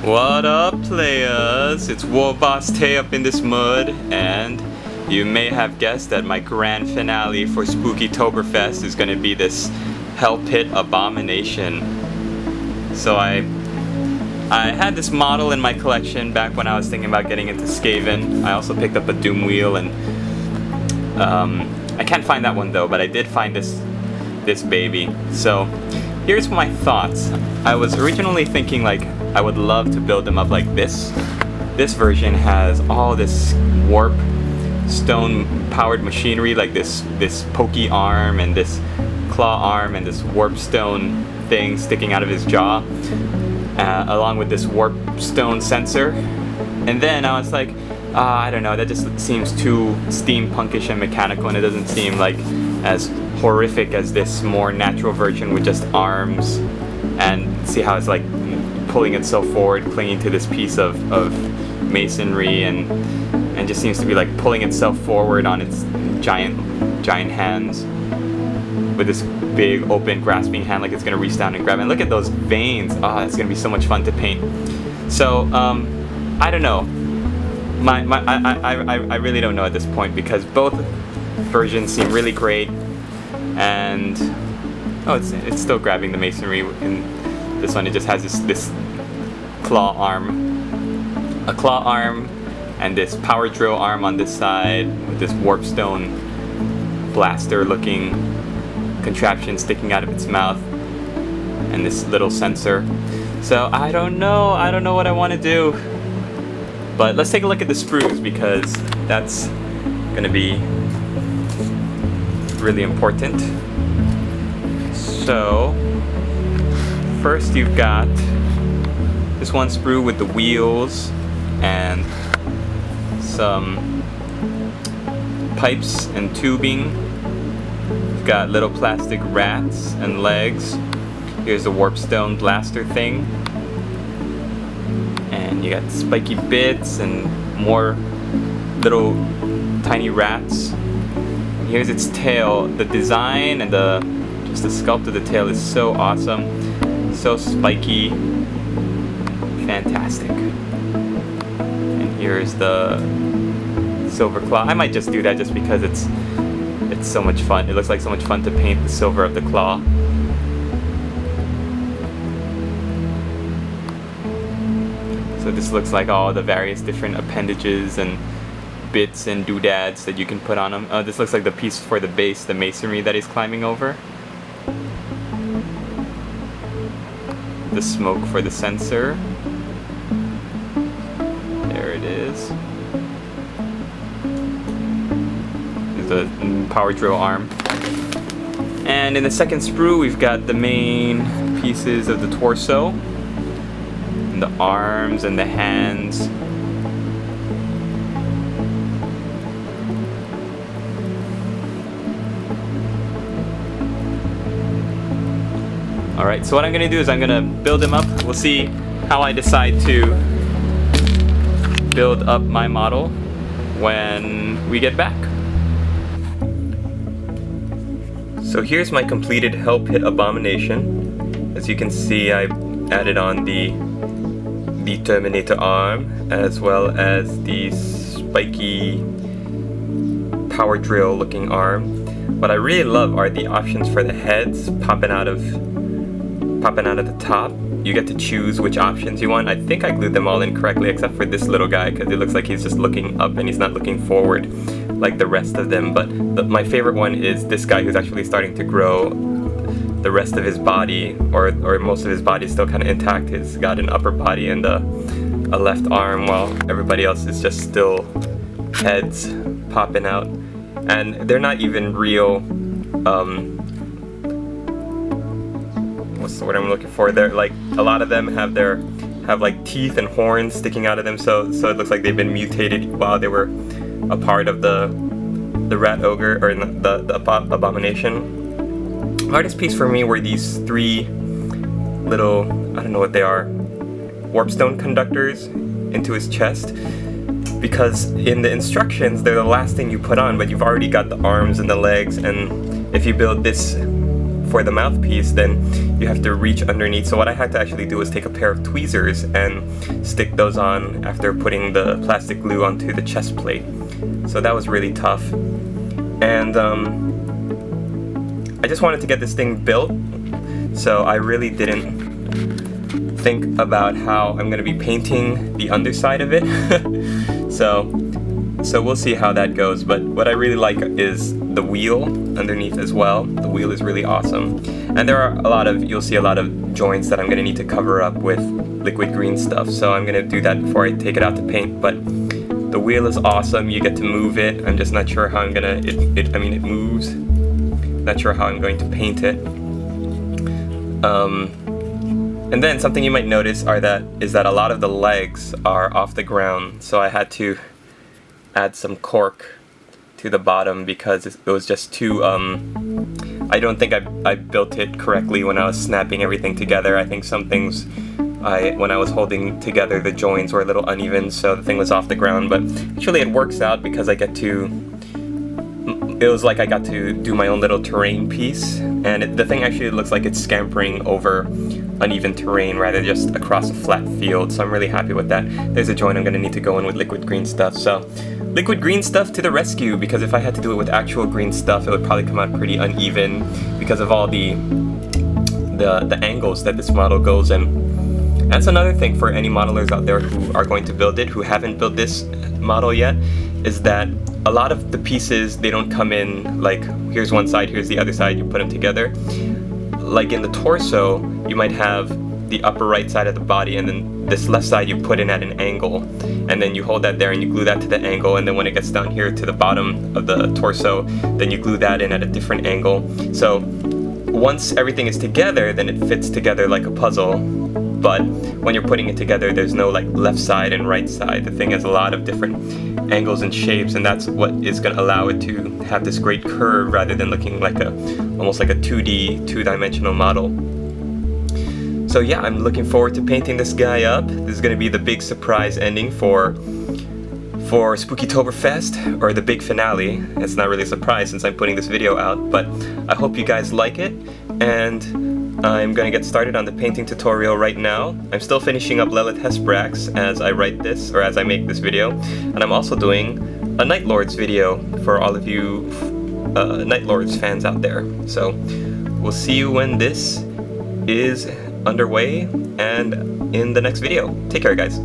What up, players? It's War Boss Tay up in this mud, and you may have guessed that my grand finale for Spooky Toberfest is going to be this Hell Pit Abomination. So I had this model in my collection back when I was thinking about getting into Skaven. I also picked up a Doom Wheel, and I can't find that one though, but I did find this baby. So here's my thoughts. I was originally thinking like I would love to build them up like this. This version has all this warp stone powered machinery, like this pokey arm and this claw arm and this warp stone thing sticking out of his jaw, along with this warp stone sensor. And then I was like, I don't know, that just seems too steampunkish and mechanical, and it doesn't seem like as horrific as this more natural version with just arms, and see how it's like pulling itself forward, clinging to this piece of masonry, and just seems to be like pulling itself forward on its giant hands with this big open grasping hand, like it's gonna reach down and grab. And look at those veins. It's gonna be so much fun to paint. So I don't know. I really don't know at this point, because both versions seem really great, and it's still grabbing the masonry. In this one, it just has this claw arm, a claw arm, and this power drill arm on this side with this warpstone blaster looking contraption sticking out of its mouth, and this little sensor. So I don't know what I want to do, but let's take a look at the sprues, because that's gonna be really important. So first you've got this one sprue with the wheels and some pipes and tubing. You've got little plastic rats and legs. Here's the warpstone blaster thing. And you got spiky bits and more little tiny rats. And here's its tail. The design and the sculpt of the tail is so awesome. So spiky. Fantastic. And here's the silver claw. I might just do that just because it's so much fun. It looks like so much fun to paint the silver of the claw. So this looks like all the various different appendages and bits and doodads that you can put on them. This looks like the piece for the base, the masonry that he's climbing over. The smoke for the sensor. There it is. There's the power drill arm. And in the second sprue, we've got the main pieces of the torso, and the arms and the hands. Alright, so what I'm going to do is I'm going to build them up. We'll see how I decide to build up my model when we get back. So here's my completed Hell Pit Abomination. As you can see, I added on the Terminator arm, as well as the spiky power drill looking arm. What I really love are the options for the heads popping out of the top. You get to choose which options you want. I think I glued them all in correctly, except for this little guy, because it looks like he's just looking up and he's not looking forward like the rest of them. But my favorite one is this guy, who's actually starting to grow the rest of his body, or most of his body is still kind of intact. He's got an upper body and a left arm, while everybody else is just still heads popping out. And they're not even real, what's the word I'm looking for? They're like, a lot of them have like teeth and horns sticking out of them, so it looks like they've been mutated while they were a part of the rat ogre, or the abomination. The hardest piece for me were these three little, I don't know what they are, warpstone conductors into his chest, because in the instructions they're the last thing you put on, but you've already got the arms and the legs. And if you build this for the mouthpiece, then you have to reach underneath. So what I had to actually do was take a pair of tweezers and stick those on after putting the plastic glue onto the chest plate. So that was really tough. And I just wanted to get this thing built, so I really didn't think about how I'm going to be painting the underside of it. so we'll see how that goes, but what I really like is the wheel underneath as well. The wheel is really awesome, and there are you'll see a lot of joints that I'm going to need to cover up with liquid green stuff, so I'm going to do that before I take it out to paint. But the wheel is awesome. You get to move it. I'm just not sure how I'm gonna it moves. Not sure how I'm going to paint it. And then something you might notice is that a lot of the legs are off the ground, so I had to add some cork to the bottom because it was just too, I don't think I built it correctly when I was snapping everything together. I think some things, when I was holding together the joints were a little uneven, so the thing was off the ground, but actually it works out because it was like I got to do my own little terrain piece, and the thing actually looks like it's scampering over uneven terrain rather than just across a flat field, so I'm really happy with that. There's a joint I'm going to need to go in with liquid green stuff, so liquid green stuff to the rescue, because if I had to do it with actual green stuff, it would probably come out pretty uneven because of all the angles that this model goes in. That's another thing for any modelers out there who are going to build it, who haven't built this model yet, is that a lot of the pieces, they don't come in like, here's one side, here's the other side, you put them together. Like in the torso, you might have the upper right side of the body, and then this left side you put in at an angle, and then you hold that there and you glue that to the angle, and then when it gets down here to the bottom of the torso, then you glue that in at a different angle. So once everything is together, then it fits together like a puzzle. But when you're putting it together, there's no like left side and right side. The thing has a lot of different angles and shapes, and that's what is going to allow it to have this great curve rather than looking like almost like a 2D, two-dimensional model. So yeah, I'm looking forward to painting this guy up. This is going to be the big surprise ending for Spookytoberfest, or the big finale. It's not really a surprise since I'm putting this video out, but I hope you guys like it, and I'm going to get started on the painting tutorial right now. I'm still finishing up Lelith Hesbrax as I write this, or as I make this video, and I'm also doing a Night Lords video for all of you Night Lords fans out there. So we'll see you when this is underway and in the next video. Take care, guys.